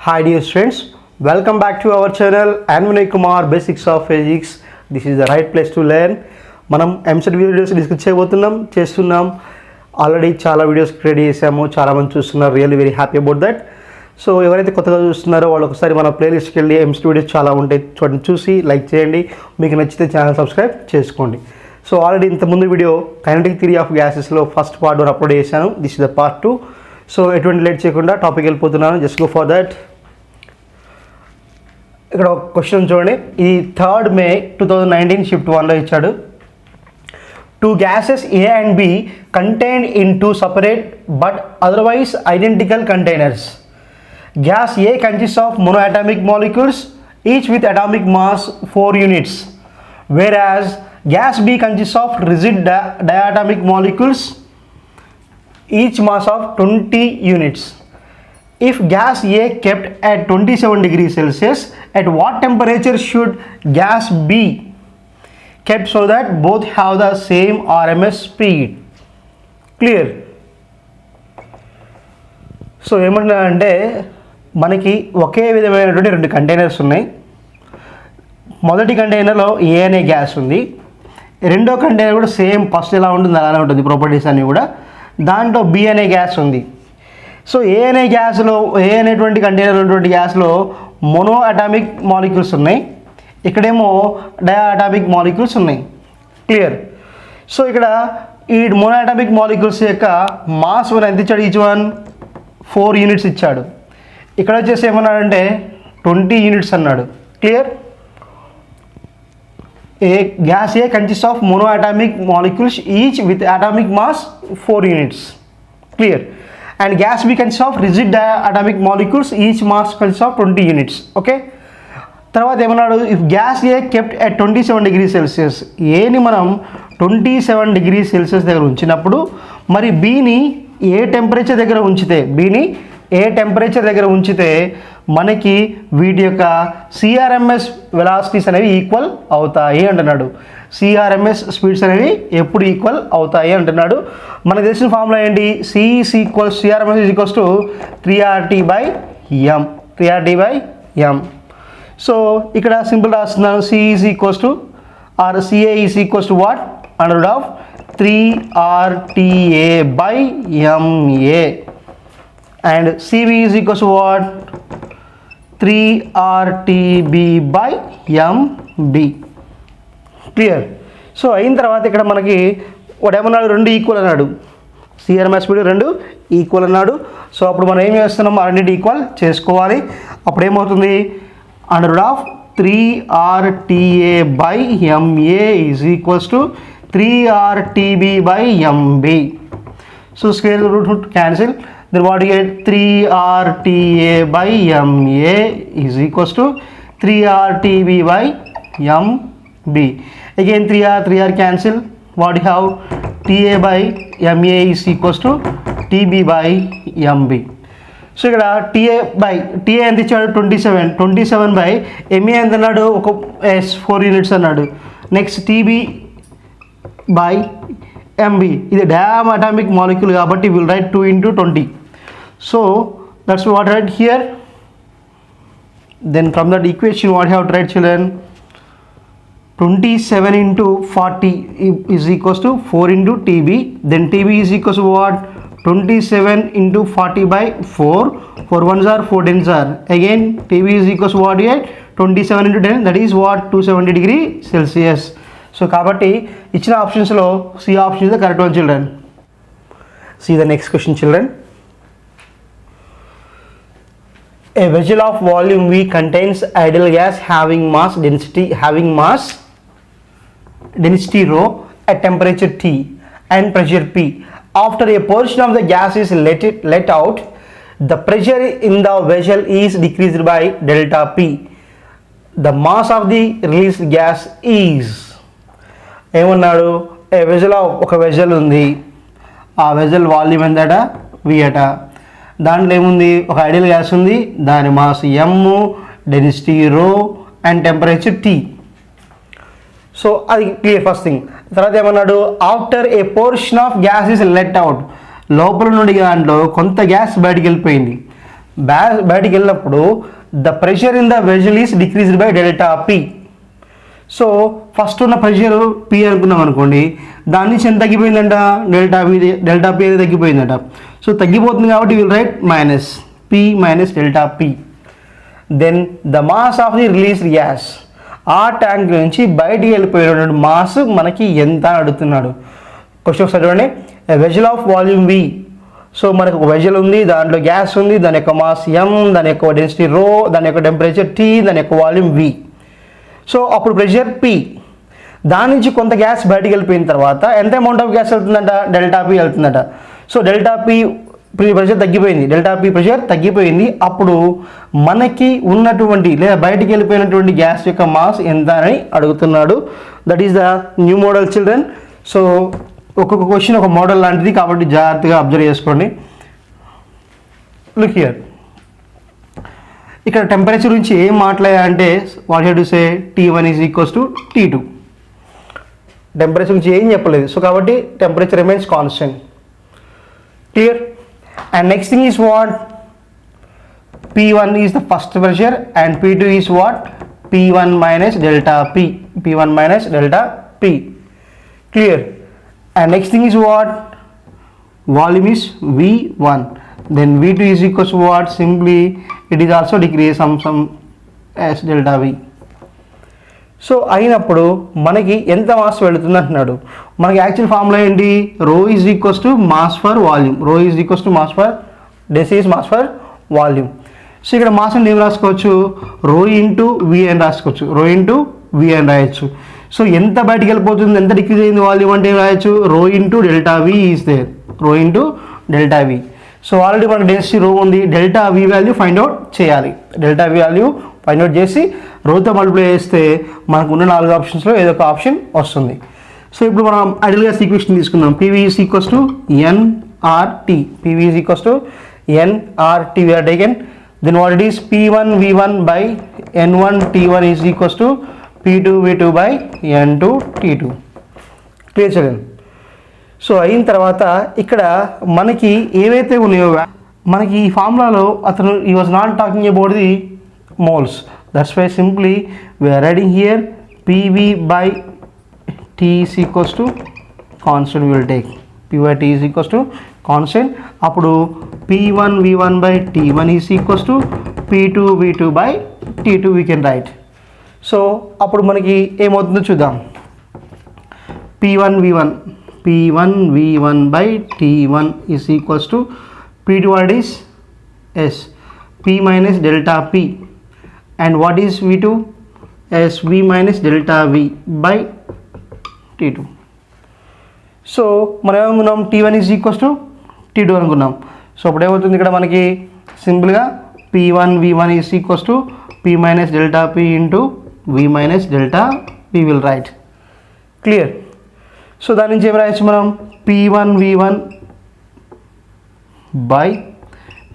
Hi dear students, welcome back to our channel and Vinay Kumar Basics of Physics. This is the right place to learn. మనం EAMCET videos discuss చేస్తున్నాం already చాలా videos create చేసాము, చాలామంది చూస్తున్నారు, really very happy about that. So ఎవరైతే కొత్తగా చూస్తున్నారో వాళ్ళు ఒకసారి మన ప్లేలిస్ట్కి వెళ్ళి ఎంసెట్ వీడియోస్ చాలా ఉంటాయి, చూడండి, చూసి లైక్ చేయండి. మీకు నచ్చితే ఛానల్ సబ్స్క్రైబ్ చేసుకోండి. సో ఆల్రెడీ ఇంతకుముందు వీడియో కైనెటిక్ థియరీ ఆఫ్ గ్యాసెస్లో ఫస్ట్ పార్ట్ వన్ అప్లోడ్ చేశాను. This is the part 2. So ఎటువంటి లేట్ చేయకుండా టాపిక్ వెళ్ళిపోతున్నాను. Just go for that. ఇక్కడ ఒక క్వశ్చన్ చూడండి, ఇది 3rd May 2019 షిఫ్ట్ 1లో ఇచ్చాడు. 2 gases A and B contained in 2 separate but otherwise identical containers. Gas A consists of monoatomic molecules each with atomic mass 4 units, whereas gas B consists of rigid diatomic molecules each mass of 20 units. If gas A kept at 27 degrees Celsius, at what temperature should gas B kept so that both have the same RMS speed? Clear? So ఏమంటున్నారంటే మనకి ఒకే విధమైనటువంటి 2 containers ఉన్నాయి. మొదటి కంటైనర్లో ఏ అనే gas ఉంది, రెండో container కూడా సేమ్ ఫస్ట్ ఎలా ఉంటుంది అలానే ఉంటుంది ప్రాపర్టీస్ అన్నీ కూడా. దాంట్లో బి అనే గ్యాస్ ఉంది. సో ఏ అనే గ్యాస్లో, ఏ అనేటువంటి కంటైనర్ ఉన్నటువంటి గ్యాస్లో మోనో అటామిక్ మాలిక్యూల్స్ ఉన్నాయి, ఇక్కడేమో డయాటామిక్ మాలిక్యూల్స్ ఉన్నాయి. క్లియర్? సో ఇక్కడ ఈ మోనో అటామిక్ మాలిక్యూల్స్ యొక్క మాస్ ఎంత ఇచ్చాడు? ఈచ్ వన్ 4 యూనిట్స్ ఇచ్చాడు. ఇక్కడ వచ్చేసి ఏమన్నాడంటే 20 యూనిట్స్ అన్నాడు. Clear? gas A consists of monoatomic molecules each with atomic mass 4 units. Clear? And gas B consists of rigid diatomic molecules each mass consists of 20 units. Okay? తర్వాత ఏమన్నాడు? If gas A kept at 27 degrees Celsius, ఏని మనం 27 degrees Celsius దగ్గర ఉంచినప్పుడు మరి బీని ఏ temperature దగ్గర ఉంచితే మనకి వీటి యొక్క సిఆర్ఎంఎస్ వెలాసిటీస్ అనేవి ఈక్వల్ అవుతాయి అంటున్నాడు. సిఆర్ఎంఎస్ స్పీడ్స్ అనేవి ఎప్పుడు ఈక్వల్ అవుతాయి అంటున్నాడు. మనకు తెలిసిన ఫార్ములా ఏంటి? CRMS is equals to 3RT/m. 3RT/m. So ఇక్కడ సింపుల్ రాస్తున్నాను. C is equals to R CA is equals to what? √ 3RTA/ma. and CV is equals to what? 3RTB/mB. Clear? So అయిన తర్వాత ఇక్కడ మనకి వాడేమన్నాడు? 2 ఈక్వల్ అన్నాడు. సిఆర్ఎంఎస్ స్పీడ్ 2 ఈక్వల్ అన్నాడు. So అప్పుడు మనం ఏం చేస్తున్నాం? రెండింటి ఈక్వల్ చేసుకోవాలి. అప్పుడు ఏమవుతుంది? √ 3RTA/ma is equals to 3RTB/mB. So square root cancel. Then what you get? 3RTA/ma is equals to 3RTB/mB. Again 3R cancel. What you have? TA/ma is equals to TB/mB. So ఇక్కడ TA ఎంత ఇచ్చాడు? 27/ma ఎంత అన్నాడు? ఒక 4 units అన్నాడు. Next TB/mB, ఇది diatomic molecule కాబట్టి will right 2 × 20. So that's what I write here. Then from that equation what I have to write, children? 27 × 40 is equals to 4 × TB. Then TB is equals to what? 27 × 40/4. 4 1s are 4 10s are. Again TB is equals to what here? 27 × 10, that is what? 270 degrees Celsius. So కాబట్టి ఇచ్చిన ఆప్షన్స్లో C option is the correct one, children. See the next question, children. A vessel of volume V contains ideal gas having mass density rho at temperature T and pressure P. After a portion of the gas is let out, the pressure in the vessel is decreased by delta P. The mass of the released gas is. ఏమన్నాడు? ఒక vessel ఉంది, ఆ vessel volume ఎంతట? V అట. దాంట్లో ఏముంది? ఒక ideal gas ఉంది, దాని mass m, density ρ and temperature T. So అది క్లియర్ ఫస్ట్ థింగ్. తర్వాత ఏమన్నాడు? After a portion of gas is let out, లోపల నుండి దాంట్లో కొంత గ్యాస్ బయటికి వెళ్ళిపోయింది. బయటికి వెళ్ళినప్పుడు the pressure in the vessel is decreased by delta P. So first ఉన్న ప్రెషర్ పి అనుకున్నాం అనుకోండి, దాని నుంచి ఎంత తగ్గిపోయిందంట, డెల్టా పి అనేది తగ్గిపోయిందట. సో తగ్గిపోతుంది కాబట్టి will write minus P minus delta P. Then the mass of the released gas, ఆ ట్యాంక్ నుంచి బయటికి వెళ్ళిపోయినటువంటి మాస్ మనకి ఎంత అని అడుగుతున్నాడు. క్వశ్చన్ ఒకసారి చూడండి. Vessel of volume V. So మనకు ఒక వెజల్ ఉంది, దాంట్లో గ్యాస్ ఉంది, దాని యొక్క మాస్ ఎం, దాని యొక్క డెన్సిటీ రో, దాని యొక్క టెంపరేచర్ టీ, దాని యొక్క వాల్యూమ్ వి. సో అప్పుడు ప్రెషర్ పి, దాని నుంచి కొంత గ్యాస్ బయటికి వెళ్ళిపోయిన తర్వాత ఎంత అమౌంట్ ఆఫ్ గ్యాస్ వెళ్తుందంట, డెల్టా పి వెళ్తుందట. సో డెల్టా పి ప్రెషర్ తగ్గిపోయింది, డెల్టా పి ప్రెషర్ తగ్గిపోయింది. అప్పుడు మనకి ఉన్నటువంటి లేదా బయటికి వెళ్ళిపోయినటువంటి గ్యాస్ యొక్క మాస్ ఎంత అని అడుగుతున్నాడు. That is the new model children. So ఒక్కొక్క క్వశ్చన్ ఒక మోడల్ లాంటిది కాబట్టి జాగ్రత్తగా అబ్జర్వ్ చేసుకోండి. లుక్ హియర్, ఇక్కడ టెంపరేచర్ గురించి ఏం మాట్లాడాలంటే what have to say T1 is equals to T2. Temperature గురించి ఏం చెప్పలేదు. సో కాబట్టి temperature remains constant. Clear? And next thing is what, P1 is the first pressure and P2 is what, P1 minus delta P. P1 minus delta P. Clear? And next thing is what, volume is V1, then V2 is equals to what, simply it is also decrease some as delta V. So అయినప్పుడు మనకి ఎంత mass వెళుతుంది అంటున్నాడు. మనకి actual formula ఏంటి, rho is equals to mass for volume. Rho is equals to mass for density is mass for volume. So ఇక్కడ mass అంటే ఏం రాసుకోవచ్చు, రో ఇంటూ వి అని రాసుకోవచ్చు, రో ఇంటూ వి అని రాయొచ్చు. సో ఎంత బయటికి వెళ్ళిపోతుంది, ఎంత డిక్రీజ్ అయింది వాల్యూమ్ అంటే రాయొచ్చు, rho into delta V is there, rho into delta V. So already మనకు డెన్సిటీ రో ఉంది, delta V value find out చేయాలి. Delta V value find out చేసి రోతో మల్టిప్లై చేస్తే మనకు ఉన్న 4 ఆప్షన్స్లో ఏదో ఒక ఆప్షన్ వస్తుంది. సో ఇప్పుడు మనం ఐడియల్గా ఈక్వేషన్ తీసుకుందాం. PV is equals to NRT. PV is equals to NRT we are taken. Then what it is, P1 V1 by N1 T1 is equals to P2 V2 by N2 T2. Clear చేయండి. So అయిన తర్వాత ఇక్కడ మనకి ఏవైతే ఉన్నాయో మనకి ఈ ఫార్ములాలో అతను ఈ was not talking about the moles. That's why simply we are writing here PV by T is equals to constant we will take. P by T is equals to constant. అప్పుడు P1 V1 by T1 is equals to P2 V2 by T2 we can write. So అప్పుడు మనకి ఏమవుతుందో చూద్దాం. P1 V1 by T1 is equals to P2 what is S, P minus delta P, and what is V2, S V minus delta V by T2. So మనం ఏమనుకున్నాం, T1 is equals to T2 అనుకున్నాం. So అప్పుడు ఏమవుతుంది ఇక్కడ మనకి సింపుల్గా P1 V1 is equals to P minus delta P into V minus delta P will write. Clear? So దాని నుంచి ఏం రాయొచ్చు మనం, P1 V1 by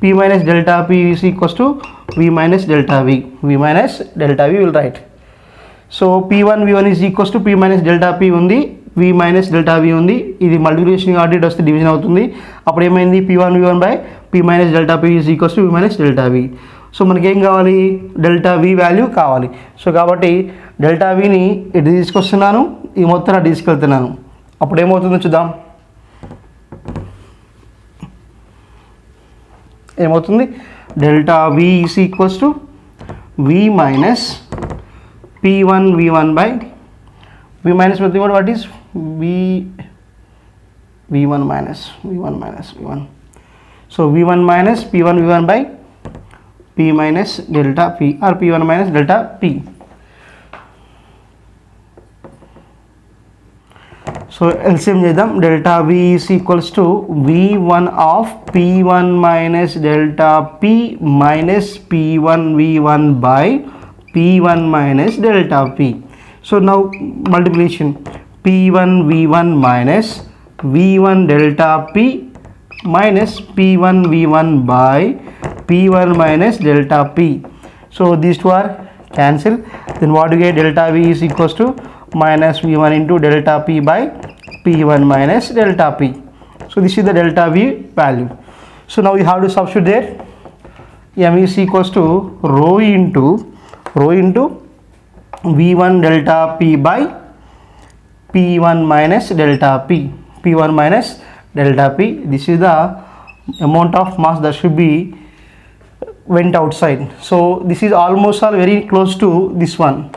P minus delta P is equals to V minus delta V. V minus delta V will write. So P1 V1 is equals to P minus delta P ఉంది, V minus delta V ఉంది. ఇది multiplication కాబట్టి ఇటు వస్తే division అవుతుంది. అప్పుడు ఏమైంది, P1 V1 by P minus delta P is equals to V minus delta V. So మనకేం కావాలి, డెల్టా V వాల్యూ కావాలి. సో కాబట్టి డెల్టా Vని ఇటు తీసుకొస్తున్నాను, ఈ మొత్తం అటు తీసుకెళ్తున్నాను. అప్పుడు ఏమవుతుందో చూద్దాం. ఏమవుతుంది, delta V is equals to V minus P1 V1 by V minus what is V1 minus V1. So V1 minus P1 V1 by P minus delta P or P1 minus delta P. So LCM చేద్దాం. delta V is equals to V1 of P1 minus delta P minus P1 V1 by P1 minus delta P. So now multiplication, P1 V1 minus V1 delta P minus P1 V1 by P1 minus delta P. So these two are cancel. Then what do you get, delta V is equals to minus V1 into delta P by P1 minus delta P. So this is the delta V value. So now you have to substitute there. m is equals to rho into v1 delta p by p1 minus delta p. p1 minus delta p. This is the amount of mass that should be went outside. So this is almost all very close to this one,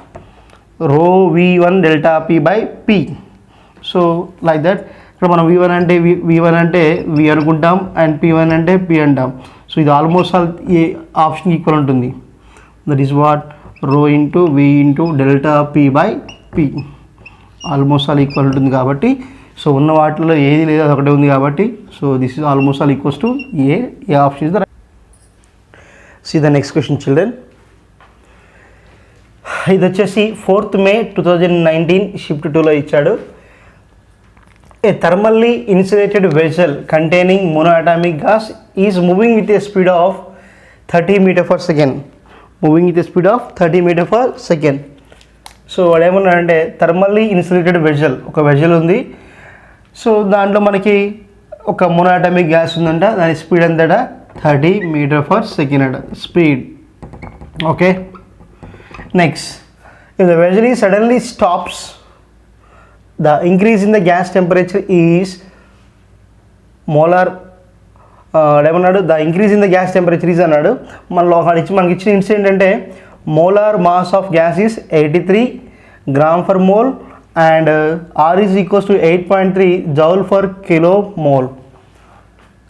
rho v1 delta p by p. So like that. ఇక్కడ మనం v1 అంటే v1 అంటే v అనుకుంటాం and p1 అంటే p అంటాం. So ఇది almost all ఏ option equal ఉంటుంది. That is what rho into v into delta p by p almost all equal ఉంటుంది కాబట్టి సో ఉన్న వాటిలో ఏది లేదు అది ఒకటే ఉంది కాబట్టి so this is almost all equals to A option is the right. See the next question children. ఇది వచ్చేసి 4th May 2019 షిఫ్ట్ 2లో ఇచ్చాడు. A thermally insulated vessel containing monoatomic gas is moving with a speed of 30 meter per second. Moving with a speed of 30 meter per second. So వాడు ఏమన్నాడంటే thermally insulated vessel, ఒక vessel ఉంది. So దాంట్లో మనకి ఒక monoatomic gas ఉందంట. దాని speed ఎంతట 30 మీటర్ పర్ సెకండ్ అంట speed. Okay, next if the vessel is suddenly stops, the increase in the gas temperature is molar ఏమన్నాడు, the increase in the gas temperature is అన్నాడు. మనకి ఇచ్చిన ఇన్సిడెంట్ అంటే molar mass of gas is 83 gram for mole and R is equals to 8.3 joule for kilo mole.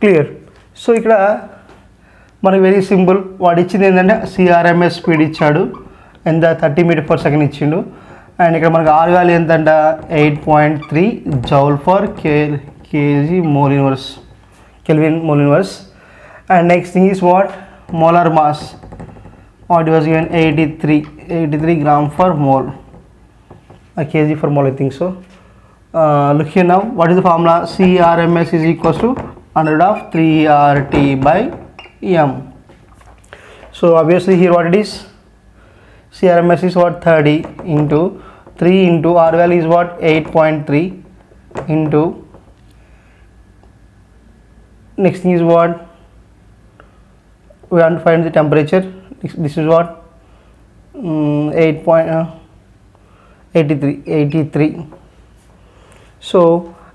Clear. So ఇక్కడ మనకి very simple, వాడు ఇచ్చింది ఏంటంటే సిఆర్ఎంఎస్ స్పీడ్ ఇచ్చాడు, ఎంత 30 మీటర్ పర్ సెకండ్ ఇచ్చిండు. అండ్ ఇక్కడ మనకు ఆర్ వాల్యూ ఎంతంట 8.3 joule for kg mole inverse, kelvin mole inverse. And next thing is what molar mass, what was given 83 gram for mole, kg for mole I think so. Look here now, what is the formula? CRMS is equals to 100 of 3RT by m. So obviously here what it is, CRMS is what 30 into 3 into R value is what 8.3 into next thing is what we want to find the temperature. This is what 83. So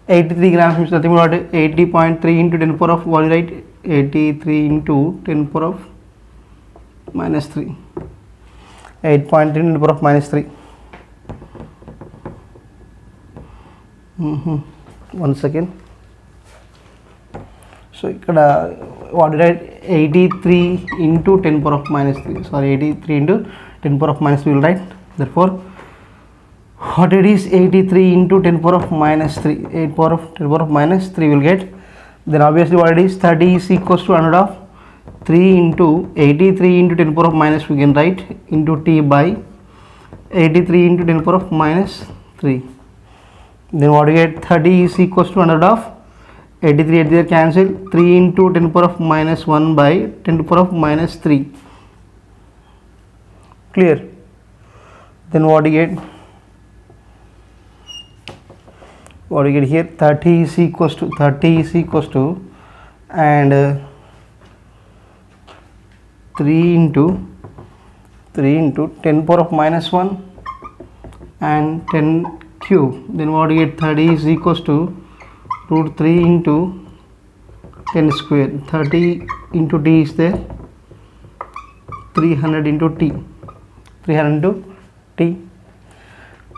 83 grams means nothing but 80.3 into 10 power of what, right? 83 into 10 power of minus 3. 8.3 into the power of minus 3. 1 second. So what did I write? 83 into 10 power of minus 3. Sorry, 83 into 10 power of minus 3 will write. Therefore what it is, 83 into 10 power of minus 3, 10 power of minus 3 will get. Then obviously what it is, 30 is equals to 100 of 3 into 83 into 10 power of minus, we can write into t by 83 into 10 power of minus 3. Then what you get, 30 is equals to 100 of 83 at there cancel, 3 into 10 power of minus 1 by 10 power of minus 3. Clear. Then what you get, here 30 is equals to and 3 into 10 power of minus 1 and 10 cube. Then what you get, 30 is equals to root 3 into 10 square. 30 into t is there, 300 into t.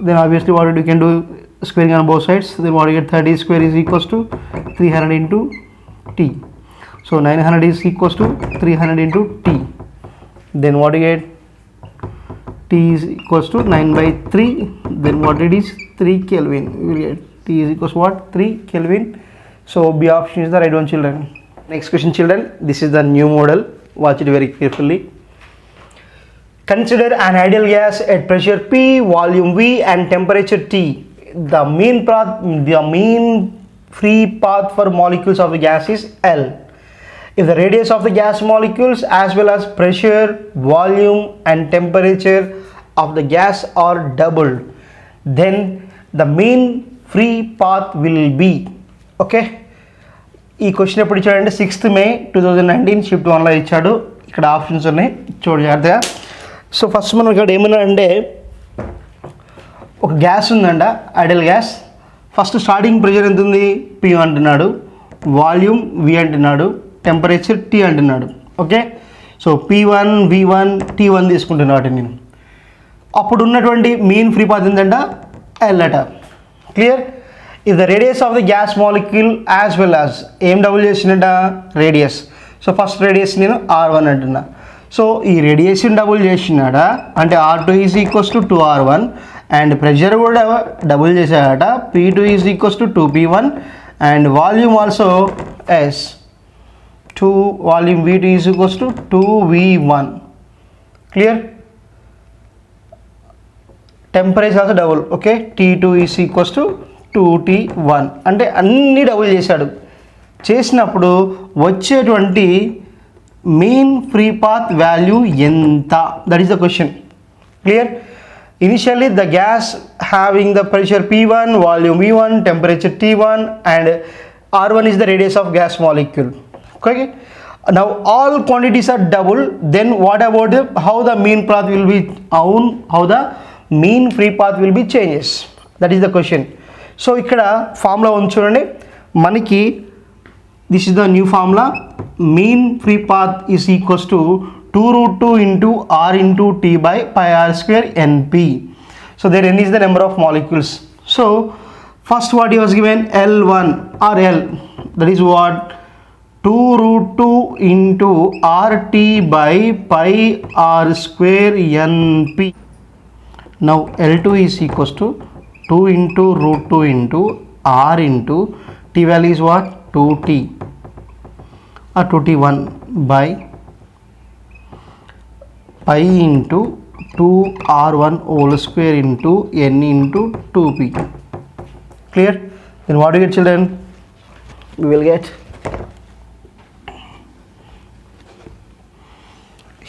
Then obviously what you can do, squaring on both sides. Then what you get, 30 square is equals to 300 into t. So 900 is equals to 300 into t. Then what you get, t is equals to 9 by 3. Then what it is, 3 Kelvin. We will get t is equals to what, 3 Kelvin. So B option is the right one, children. Next question, children. This is the new model. Watch it very carefully. Consider an ideal gas at pressure P, volume V and temperature T. The mean free path for molecules of the gas is L. If the radius of the gas molecules as well as pressure, volume and temperature of the gas are doubled, then the mean free path will be. Okay, ఈ question ఎప్పుడు ఇచ్చాడంటే 6th May 2019 shift 1లో ఇచ్చాడు. ఇక్కడ options ఉన్నాయి చూడండి జాగ్రత్తగా. So first మనం ఇక్కడ ఏమన్నా అంటే ఒక గ్యాస్ ఉందంట, ideal gas. First starting pressure ఎంత ఉంది, P అంటున్నాడు, వాల్యూమ్ V అంటున్నాడు, టెంపరేచర్ T అంటున్నాడు. Okay, so P1 V1 T1 తీసుకుంటున్నాడు నేను. అప్పుడు ఉన్నటువంటి మీన్ ఫ్రీ పాత్ ఏంటంట, L అట. Clear. If the radius of the gas molecule as well as ఏం డబుల్ చేసిందంట, రేడియస్. సో ఫస్ట్ రేడియస్ నేను R1 అంటున్నా. సో ఈ రేడియేషన్ డబుల్ చేసినాడా అంటే R2 is equals to 2R1 and pressure కూడా double చేశాడట, P2 is equals to 2P1 and volume also S 2 volume V2 is equals to 2V1. Clear. Temperature also double. Okay, T2 is equals to 2T1 అంటే అన్నీ double చేశాడు. చేసినప్పుడు వచ్చేటువంటి mean free path value ఎంత, that is the question. Clear. Initially the gas having the pressure P1, volume V1, temperature T1 and R1 is the radius of gas molecule. Okay, now all quantities are double, then what about how the mean path will be, how the mean free path will be changes, that is the question. So ఇక్కడ formula ఉంది చూడండి మనకి, this is the new formula. Mean free path is equals to 2√2 into R into T by pi R square NP. So there N is the number of molecules. So first what he was given, L1 or L, that is what, 2√2 into RT by pi R square NP. Now L2 is equals to 2 into √2 into R into T value is what, 2T or 2T1 by pi into 2R1 whole square into N into 2P. Clear? Then what do you get, children? We will get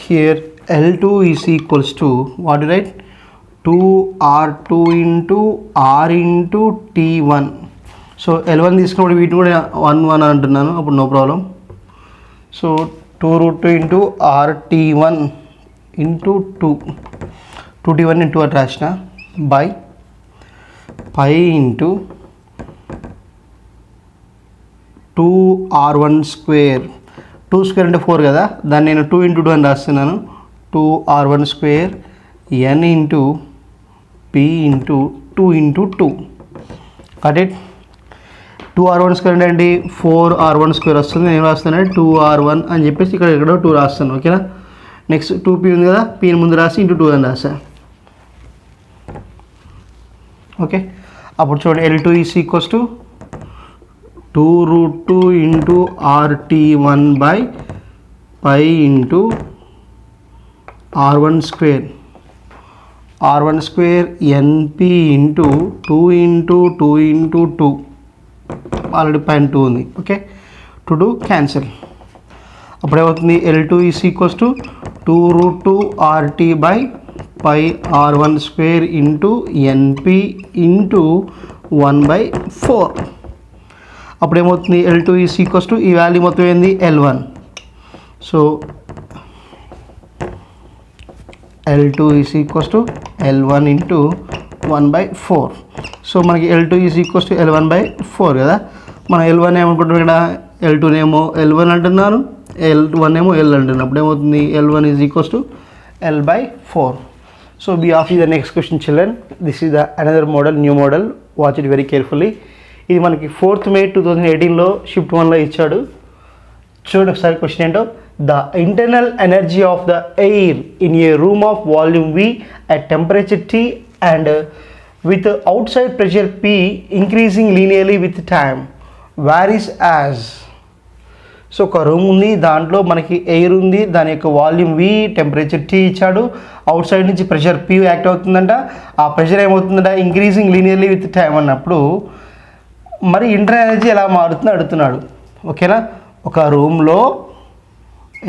here L2 is equals to what do you write, 2R2 into R into T1. So L1 తీసుకున్నప్పుడు వీటి కూడా 1 అంటున్నాను, అప్పుడు no problem. So 2√2 into RT1 into 2T1 into అటు రాసిన by pi into 2R1 square. 2 square అంటే 4 కదా, దాన్ని నేను 2 ఇంటూ 2 అని రాస్తున్నాను. 2R1 square N into P into 2 into 2. Cut it. 2R1 square అంటే 4R1 స్క్వేర్ వస్తుంది. నేను రాస్తాను 2R1 అని చెప్పేసి ఇక్కడ ఎక్కడో 2 రాస్తాను. ఓకేనా. నెక్స్ట్ 2P ఉంది కదా, Pని ముందు రాసి ఇంటూ 2 అని రాసా. ఓకే, అప్పుడు చూడండి L2 is equals to 2√2 into RT1 by pi into R1 square NP into 2 into 2 into 2. Already పైన 2 ఉంది. Okay, 2 cancel. అప్పుడు ఏమవుతుంది, L2 is equals to 2√2 RT by pi R1 square into NP into 1/4. అప్పుడు ఏమవుతుంది, L2 is equals to ఈ వాల్యూ మొత్తం ఏంది L1. So L2 is equals to L1 into 1/4. So మనకి L2 is equals to L1/4 కదా. మనం L1 ఏమనుకుంటున్నాం ఇక్కడ, L2 ఏమో L1 అంటున్నాను, L1 ఏమో L అంటున్నాను. అప్పుడు ఏమవుతుంది, L1 is equals to L/4. So be off is the next question, children. This is the another model, new model. Watch it very carefully. ఇది మనకి 4th May 2018లో షిఫ్ట్ 1లో ఇచ్చాడు. చూడండి ఒకసారి క్వశ్చన్ ఏంటో. The internal energy of the air in a room of volume V at temperature T and with outside pressure P increasing linearly with time varies as. So ఒక room ఉంది, దాంట్లో మనకి air ఉంది, దాని యొక్క వాల్యూమ్ V, టెంపరేచర్ T ఇచ్చాడు, outside నుంచి pressure P act అవుతుందంట. ఆ ప్రెషర్ ఏమవుతుందంట, ఇంక్రీజింగ్ లీనియర్లీ విత్ టైం అన్నప్పుడు మరి ఇంటర్నల్ ఎనర్జీ ఎలా మారుతుందో అడుగుతున్నాడు. ఓకేనా. ఒక రూమ్లో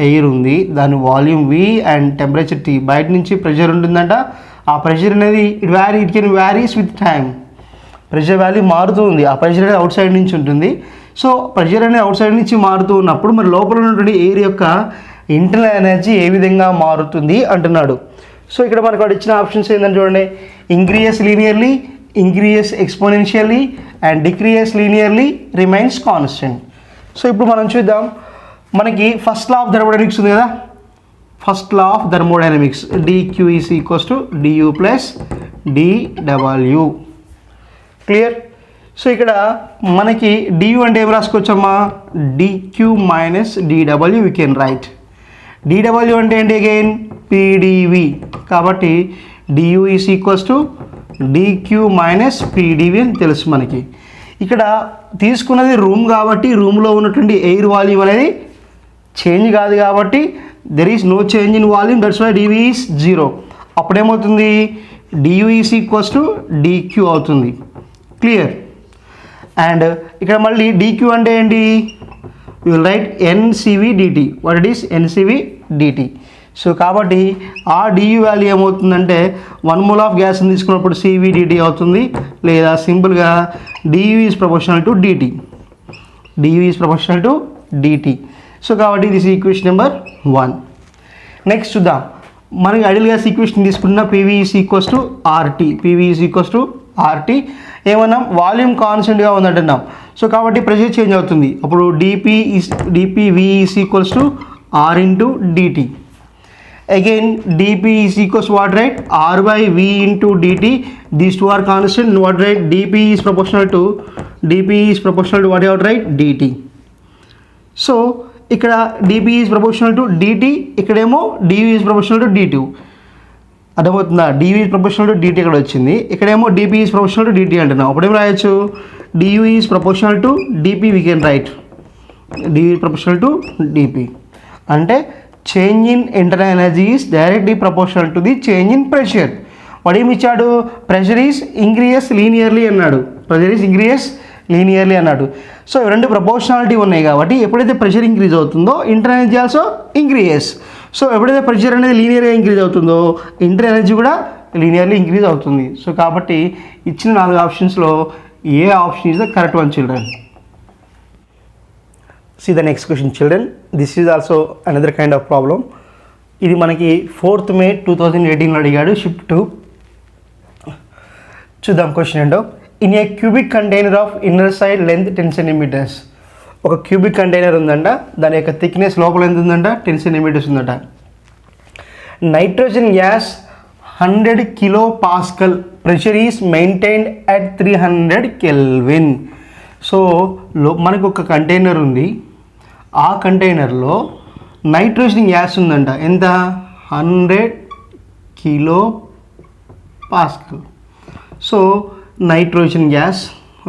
ఎయిర్ ఉంది, దాని volume V and temperature T, బయట నుంచి ప్రెషర్ ఉంటుందంట. ఆ ప్రెషర్ అనేది it can varies with time. Pressure value మారుతూ ఉంది, ఆ ప్రెషర్ అనేది అవుట్ సైడ్ నుంచి ఉంటుంది. సో ప్రెషర్ అనేది అవుట్ సైడ్ నుంచి మారుతూ ఉన్నప్పుడు మరి లోపల ఉన్నటువంటి ఎయిర్ యొక్క ఇంటర్నల్ ఎనర్జీ ఏ విధంగా మారుతుంది అంటున్నాడు. సో ఇక్కడ మనకు వాడు ఇచ్చిన ఆప్షన్స్ ఏంటంటే చూడండి, increases linearly, increases exponentially and decreases linearly, remains constant. So ఇప్పుడు మనం చూద్దాం, మనకి ఫస్ట్ లా ఆఫ్ థర్మోడైనమిక్స్ ఉంది కదా, first law of thermodynamics dq is equals to du plus dw. Clear? So ఇక్కడ మనకి du అంటే ఏం రాసుకోవచ్చమ్మా, dq minus dw we can write. dw అంటే ఏంటి అగైన్, pdv. కాబట్టి du is equals to dq minus pdv అని తెలుసు మనకి. ఇక్కడ తీసుకున్నది రూమ్ కాబట్టి రూమ్లో ఉన్నటువంటి ఎయిర్ వాల్యూమ్ అనేది చేంజ్ కాదు కాబట్టి there is no change in volume, that's why dv is 0. అప్పుడేమవుతుంది, du is equals to dq అవుతుంది. క్లియర్? అండ్ ఇక్కడ మళ్ళీ dq అంటే ఏంటి, you will write ncv dt. What it is ncv dt. So కాబట్టి ఆ du వాల్యూ ఏమవుతుందంటే 1 mole of గ్యాస్ని తీసుకున్నప్పుడు cv dt అవుతుంది, లేదా సింపుల్గా du is proportional to dt. du is proportional to dt. So కాబట్టి దిస్ ఈక్వేషన్ నెంబర్ 1. నెక్స్ట్ చూద్దాం, మనకి ఐడియల్గా ఈక్వేషన్ తీసుకున్న pv is equals to rt. pv is equals to rt. ఏమన్నాం, వాల్యూమ్ కాన్స్టెంట్గా ఉందంటున్నాం. సో కాబట్టి ప్రెషర్ చేంజ్ అవుతుంది. అప్పుడు dpv is equals to r into dt. Again dp is equals what right, r by v into dt. These two are constant. What right, dp is proportional to what ever right dt. So ఇక్కడ dp is proportional to dt, ఇక్కడేమో du is proportional to dt. అర్థమవుతుందా, du is proportional to dt ఇక్కడ వచ్చింది, ఇక్కడేమో dp is proportional to dt అంటున్నాం. అప్పుడేం రాయొచ్చు, du is proportional to dp we can write du is proportional to dp. అంటే change in internal energy is directly proportional to the change in pressure. వాడు ఏమి ఇచ్చాడు, ప్రెషర్ ఈజ్ ఇంక్రీజెస్ లీనియర్లీ అన్నాడు. So రెండు proportionality ఉన్నాయి కాబట్టి ఎప్పుడైతే pressure increase అవుతుందో internal energy also increases. So ఎప్పుడైతే ప్రెషర్ అనేది లీనియర్గా ఇంక్రీజ్ అవుతుందో ఇంటర్నల్ ఎనర్జీ కూడా లీనియర్లీ ఇంక్రీజ్ అవుతుంది. సో కాబట్టి ఇచ్చిన 4 ఆప్షన్స్లో ఏ option is the correct one children. See the next question children. This is also another kind of problem. ఇది మనకి 4th May 2018లో అడిగాడు, షిఫ్ట్ 2. చూద్దాం క్వశ్చన్ ఏంటో. In a cubic container of inner side length 10 cm. ఒక cubic container ఉందంట, దాని యొక్క thickness లోపల ఎంత ఉందంట, 10 cm ఉందట. Nitrogen gas 100 kPa, pressure is maintained at 300 Kelvin. So మనకు ఒక కంటైనర్ ఉంది, ఆ కంటైనర్లో నైట్రోజన్ గ్యాస్ ఉందంట, ఎంత, 100 kPa. So nitrogen gas.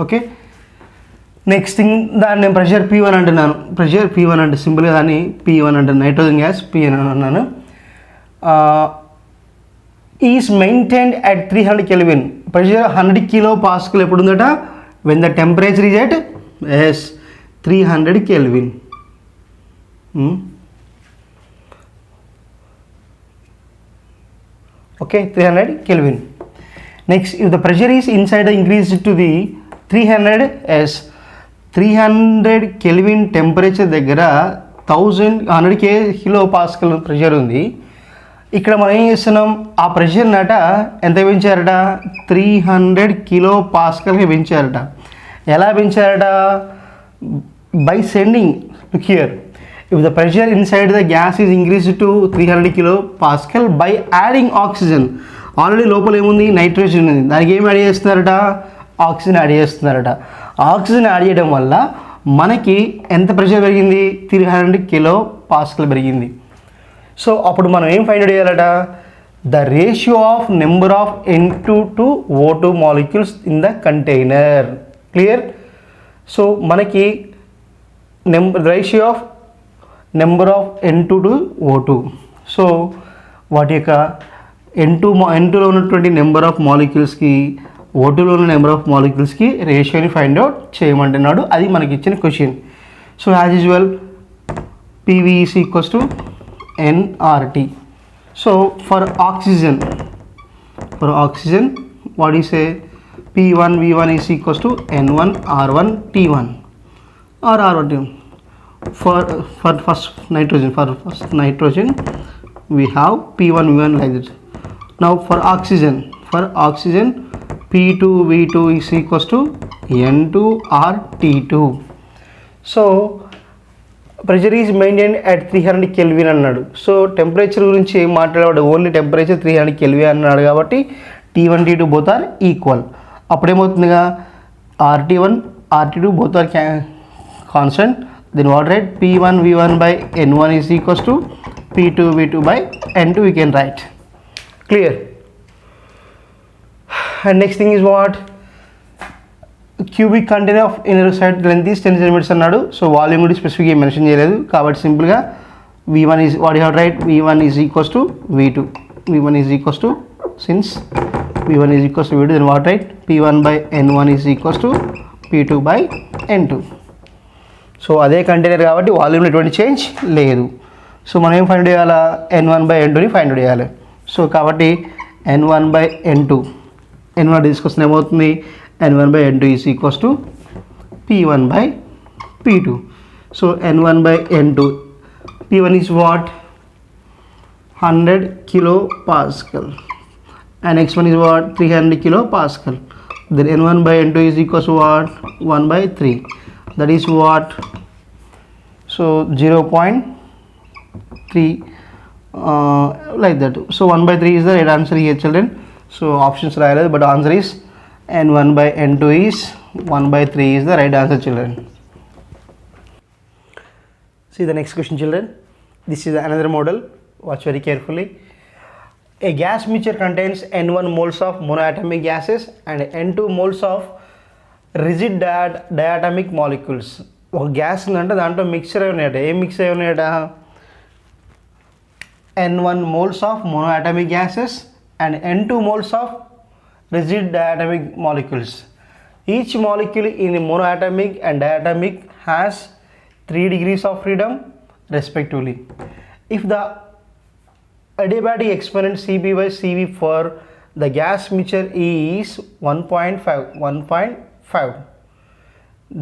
Okay, next thing దాన్ని నేను ప్రెషర్ P1 అంటున్నాను. ప్రెషర్ P1 అంటే సింపుల్గా దాన్ని P1 అంటాను, నైట్రోజన్ గ్యాస్ P1 అన్నాను. Is maintained at 300 Kelvin. Pressure 100 kPa ఎప్పుడు ఉందట, when the temperature is at 300 Kelvin. Okay, 300 Kelvin. Next, if the pressure is inside the increased to the 300 Kelvin temperature దగ్గర 100 kPa pressure ఉంది. ఇక్కడ మనం ఏం చేస్తున్నాం, ఆ ప్రెషర్ నట ఎంత పెంచారట, 300 kPa పెంచారట. ఎలా పెంచారట, by sending, look here, if the pressure inside the gas is increase to 300 kPa by adding oxygen. Already లోపల ఏముంది, నైట్రోజన్ ఉంది, దానికి ఏం యాడ్ చేస్తున్నారట, ఆక్సిజన్ యాడ్ చేస్తున్నారట. ఆక్సిజన్ యాడ్ చేయడం వల్ల మనకి ఎంత ప్రెషర్ పెరిగింది, 300 kPa పెరిగింది. సో అప్పుడు మనం ఏం ఫైండ్ అవుట్ చేయాలట, the ratio of number of N2 to O2 molecules in the container. Clear? So మనకి ratio of number of N2 to O2. So వాటి యొక్క N2లో ఉన్నటువంటి నెంబర్ ఆఫ్ మాలిక్యూల్స్కి O2లో ఉన్న నెంబర్ ఆఫ్ మాలిక్యూల్స్కి రేషియోని ఫైండ్ అవుట్ చేయమంటున్నాడు. అది మనకి ఇచ్చిన question. So as usual PV is equals to nRT. So for oxygen, what do you say, P1 V1 is equals to N1 R1 T1 or R1 T1. for first nitrogen we have P1 V1 like this. Now for oxygen P2 V2 is equals to N2 or T2. So pressure is maintained at 300 Kelvin అన్నాడు. So temperature గురించి ఏం మాట్లాడాడు, only temperature 300 kelvin అన్నాడు కాబట్టి T1 T2 both are equal. అప్పుడేమవుతుందిగా RT1 RT2 both are constant. Then what right P1 V1 by N1 is equals to P2 V2 by N2 we can write. Clear? And next thing is what? Cubic container of inner side length is 10 cm అన్నాడు. So volume కూడా స్పెసిఫిక్గా mention చేయలేదు కాబట్టి సింపుల్గా V1 is what you have write, V1 is equals to V2. V1 is equals to, since V1 is equals to V2, then what right, P1 by N1 is equals to P2 by N2. So అదే container కాబట్టి వాల్యూమ్లో ఎటువంటి change లేదు. So మనం ఏం find చేయాలా, N1 by N2ని find చేయాలి. So కాబట్టి N1 by N2 N1 తీసుకొస్తే ఏమవుతుంది, N1 by N2 is equals to P1 by P2. So N1 by N2, P1 is what, 100 kilopascal and X1 is what, 300 kilopascal. Then N1 by N2 is equals to what, 1 by 3, that is what, so 0.3 like that. So 1 by 3 is the right answer here children. So options రాయలేదు, but answer is N1 by N2 is 1 by 3 is the right answer children. See the next question children. This is another model, watch very carefully. A gas mixture contains N1 moles of monoatomic gases and N2 moles of rigid diatomic molecules. ఒక gas ఉందంటే దాంట్లో mixture అయి ఉన్నాయట. ఏం mix అయి ఉన్నాయట, N1 moles of monoatomic gases and N2 moles of rigid diatomic molecules. Each molecule in monoatomic and diatomic has 3 degrees of freedom respectively. If the adiabatic exponent Cp by Cv for the gas mixture is 1.5,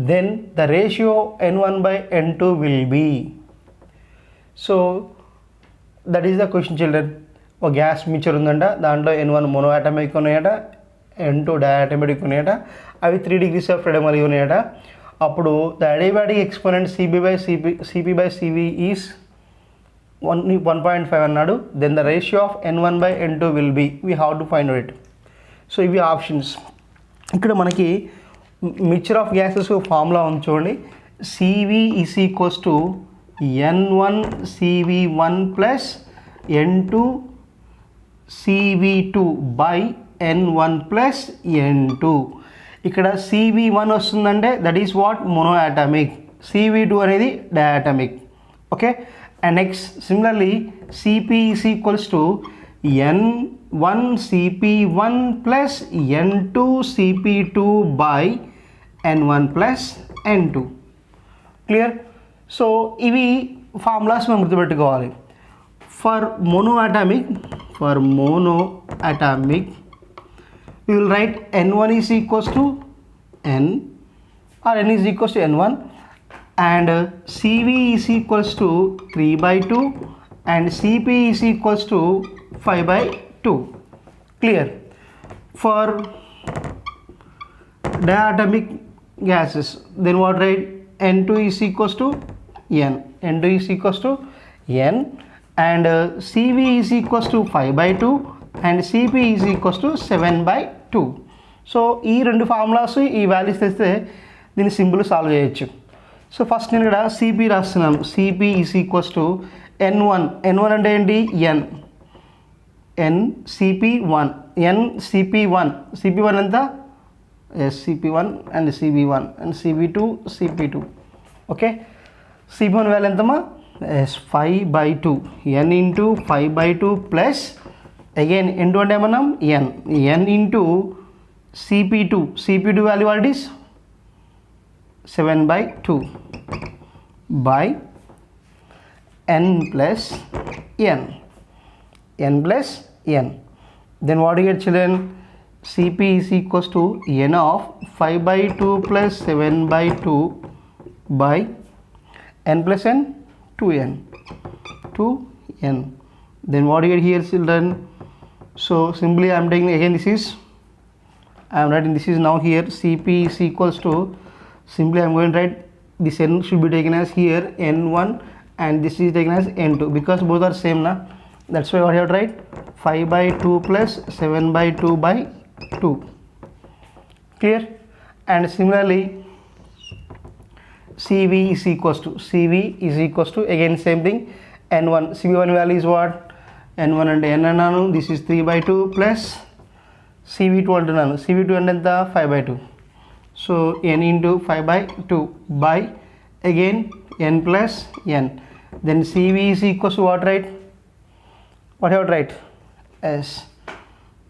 then the ratio N1 by N2 will be. So that is the question children. ఒక gas mixture ఉందంట, దాంట్లో N1 మోనోయాటమిక్ ఉన్నాయట, N2 diatomic ఉన్నాయట, అవి 3 degrees of freedom కలిగి ఉన్నాయట. అప్పుడు the adiabatic exponent Cp by Cv is 1.5 అన్నాడు. Then the ratio of N1 by N2 will be, we have to find it. So ఇవి ఆప్షన్స్. ఇక్కడ మనకి మిక్చర్ ఆఫ్ గ్యాసెస్ ఫార్ములా ఉంది చూడండి, Cv is equals to N1 Cv1 plus N2 Cv2 by N1 plus N2. ఇక్కడ Cv1 వస్తుందంటే that is what, మోనోయాటమిక్. Cv2 అనేది diatomic. Okay, and next similarly Cp is equals to N1 Cp1 plus N2 Cp2 by N1 plus N2. Clear? So ఇవి formulas మనం గుర్తుపెట్టుకోవాలి. For monoatomic, we will write N1 is equals to N or N is equals to N1 and Cv is equals to 3 by 2 and Cp is equals to 5 by 2. Clear? For diatomic gases, then what, right, N2 is equals to N, N2 is equals to N and Cv is equals to 5 by 2 and Cp is equals to 7 by 2. So ఈ రెండు formulas ఈ values తెస్తే దీన్ని simple solve చేయొచ్చు. So first నేను ఇక్కడ Cp రాస్తున్నాను. Cp is equals to N1 అంటే ఏంటి, N Cp1 Cp1 ఎంత, Cp1 and Cv1 and Cv2 Cp2. Okay, Cp1 value ఎంతమ్మా, 5 by 2, N into 5 by 2 plus again N2 అంటే ఏమన్నాం, N into Cp2 value what is 7 by 2 by N plus N plus N. Then what do you get children, Cp is equals to N of 5 by 2 plus 7 by 2 by n plus n, 2n, 2n. Then what you get here, children? So simply I am taking again, this is, I am writing this is now here Cp is equals to, simply I am going to write this n should be taken as here n1 and this is taken as n2 because both are same na. That's why what you have to write 5 by 2 plus 7 by 2 by 2. Clear? And similarly Cv is equals to again same thing n1. Cv1 value is what? n1 and n ananu. This is 3 by 2 plus Cv2 antunnanu. Cv2 and enta 5 by 2. So n into 5 by 2 by again n plus n. Then Cv is equals to what, right? What have to write? As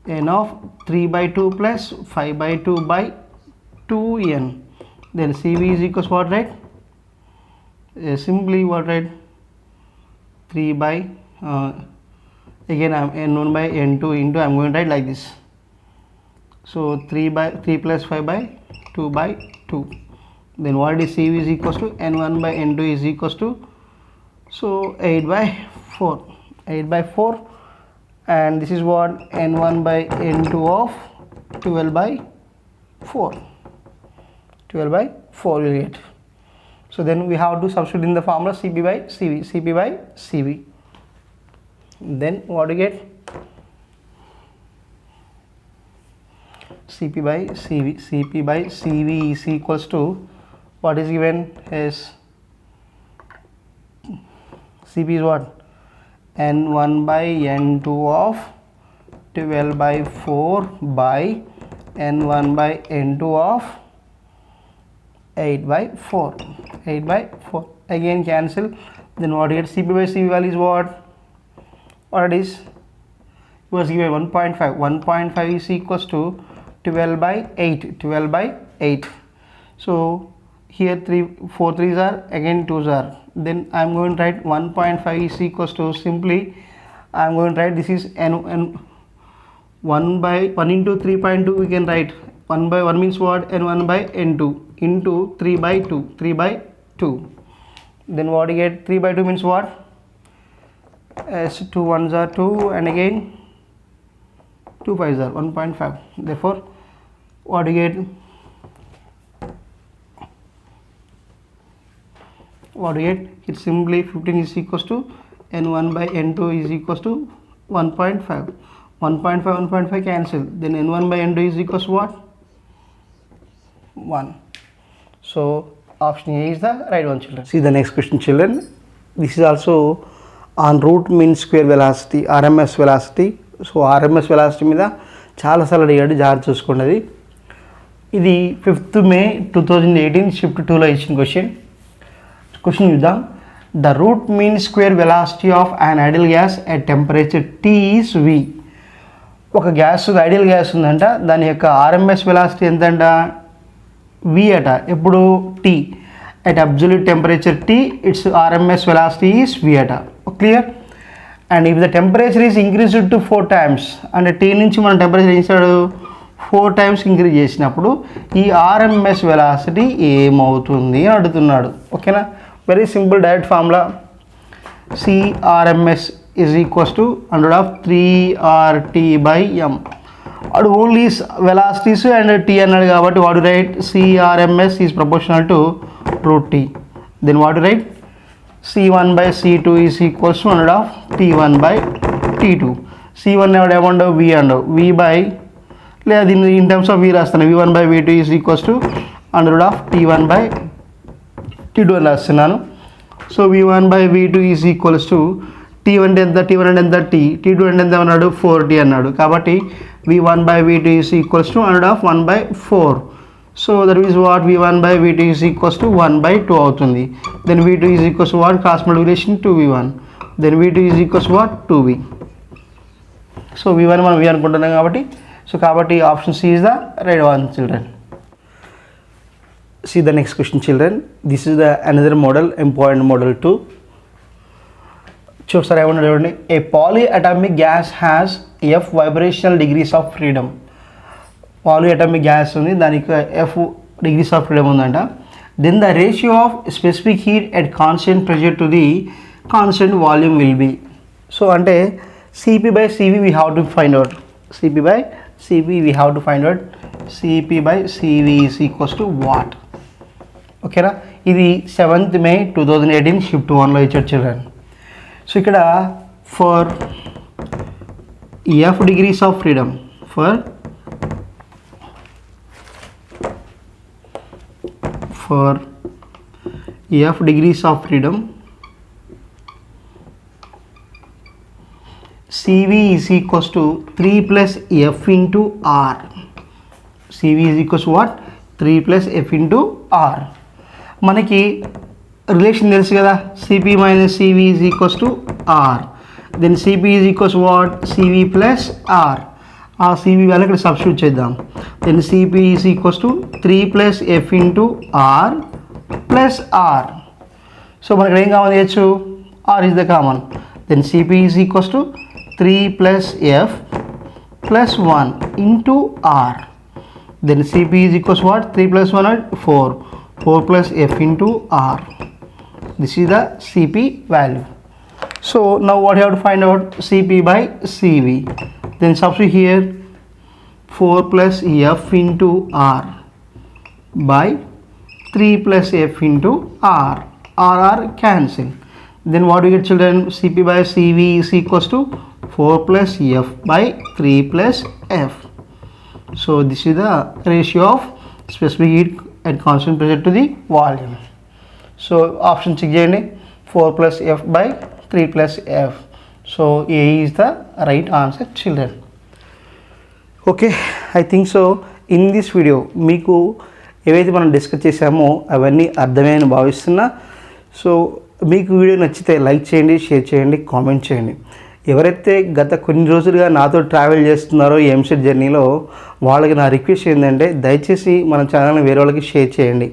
n of 3 by 2 plus 5 by 2 by 2n. Then Cv is equals to what, right? Simply what, right? 3 by again I am n1 by n2 into, I am going to write like this. So 3 plus 5 by 2 by 2. Then what is Cv is equals to n1 by n2 is equals to, so 8 by 4. 8 by 4, and this is what? n1 by n2 of 12 by 4. 12 by 4 will get. So then we have to substitute in the formula Cp by Cv, Cp by Cv. Then what do you get? Cp by Cv. Cp by Cv is equals to, what is given is Cp is what? n1 by n2 of 12 by 4 by n1 by n2 of 8 by 4. 8 by 4. Again cancel. Then what you get? Cp by Cv value is what? What it is? It was given 1.5. 1.5 is equals to 12 by 8. 12 by 8. So here 4 3s are, again 2s are. Then I am going to write 1.5 is equals to, simply I am going to write this is n 1 by 1 into 3.2 we can write 1 by 1 means what? n1 by n2 into 3 by 2. 3 by 2. Then what you get? 3 by 2 means what? As 2 1s are 2 and again 2 5s are 1.5. Therefore what you get? What do you get? It's simply 15 is equals to n1 by n2 is equals to 1.5. 1.5 cancel. Then n1 by n2 is equals to what? 1. So option A is the right one, children. See the next question, children. This is also on root mean square velocity, RMS velocity. So RMS velocity మీద చాలా సార్లు అడిగాడు, జాగ్రత్త చూసుకోండి. ఇది 5th May 2018 shift 2లో ఇచ్చిన question చూద్దాం. The root mean square velocity of an ideal gas at temperature T is V. ఒక గ్యాస్ ఐడియల్ గ్యాస్ ఉందంట, దాని యొక్క ఆర్ఎంఎస్ వెలాసిటీ ఎంతంట? V అట. ఎప్పుడు? T. At absolute temperature T it's RMS velocity is V అట. Clear? And if the temperature is increased to 4 times, అంటే T నుంచి మనం టెంపరేచర్ ఏం చేస్తాడు? 4 times ఇంక్రీజ్ చేసినప్పుడు ఈ ఆర్ఎంఎస్ వెలాసిటీ ఏమవుతుంది అని అడుగుతున్నాడు. ఓకేనా? Very simple direct formula. CRMS is equals to under of 3RT by M. అడు ఓన్లీ వెలాసిటీస్ అండ్ T అన్నాడు కాబట్టి వాడు right CRMS is proportional to root T. Then వాడు right C1 by C2 is equals to under of T1 by T2. C1 ఏమండవు? V అండవు. V by, లేదా దీన్ని in terms of V రాస్తాను. V1 by V2 is equals to under of T1 by T2 అని రాస్తున్నాను. So V1 by V2 is equals to T1 అంటే ఎంత? T1 అంటే ఎంత? T. T2 అంటే ఎంత అన్నాడు? 4T అన్నాడు. కాబట్టి V1 by V2 is equals to under of 1 by 4. So that is what? V1 by V2 is equals to 1 by 2 అవుతుంది. Then V2 is equals to what? Cross multiplication 2V1. Then V2 is equals to what? 2V. So V1 మనం V అనుకుంటున్నాం కాబట్టి, so కాబట్టి option C is the right one, children. See the next question, children. This is the another model, important model 2. చూసారా ఏమన్నా చూడండి. A polyatomic gas has F vibrational degrees of freedom. Polyatomic gas ఉంది, దానికి F degrees of freedom ఉందంట. then the ratio of specific heat at constant pressure to the constant volume will be. So ante Cp by Cv we have to find out. Cp by Cv we have to find out. Cp by Cv is equals to what? ఓకేనా, ఇది 7th May 2018 shift 1లో ఇచ్చాడు children. So ఇక్కడ for F degrees of freedom, for F degrees of freedom Cv is equals to 3 plus F into R. Cv is equals to what? 3 plus F into R. మనకి relation తెలుసు కదా, Cp minus Cv is equals to R. Then Cp is equals to what? Cv plus R. ఆ Cv value ఇక్కడ substitute చేద్దాం. Then Cp is equals to 3 plus F into R plus R. So మనకి ఏం common చేయొచ్చు? R is the common. Then Cp is equals to 3 plus F plus 1 into R. Then Cp is equals to what? 3 plus 1 at 4. 4 plus F into R. This is the Cp value. So now what you have to find out? Cp by Cv. Then substitute here 4 plus F into R by 3 plus F into R. R cancel. Then what do you get, children? Cp by Cv is equals to 4 plus F by 3 plus F. So this is the ratio of specific heat at constant pressure to the volume. So option check cheyandi, 4 plus F by 3 plus F. So A is the right answer, children. Okay, I think so. In this video మీకు ఏవైతే మనం discuss చేసామో అవన్నీ అర్థమని భావిస్తున్నా. So మీకు video నచ్చితే like చేయండి, share చేయండి, కామెంట్ చేయండి. ఎవరైతే గత కొన్ని రోజులుగా నాతో ట్రావెల్ చేస్తున్నారో ఎంసెట్ జర్నీలో, వాళ్ళకి నా రిక్వెస్ట్ ఏంటంటే దయచేసి మన ఛానల్ని వేరే వాళ్ళకి షేర్ చేయండి,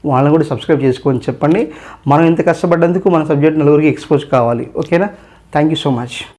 వాళ్ళని కూడా సబ్స్క్రైబ్ చేసుకోని చెప్పండి. మనం ఇంత కష్టపడ్డందుకు మన సబ్జెక్ట్ నలుగురికి ఎక్స్పోజ్ కావాలి. ఓకేనా? Thank you so much.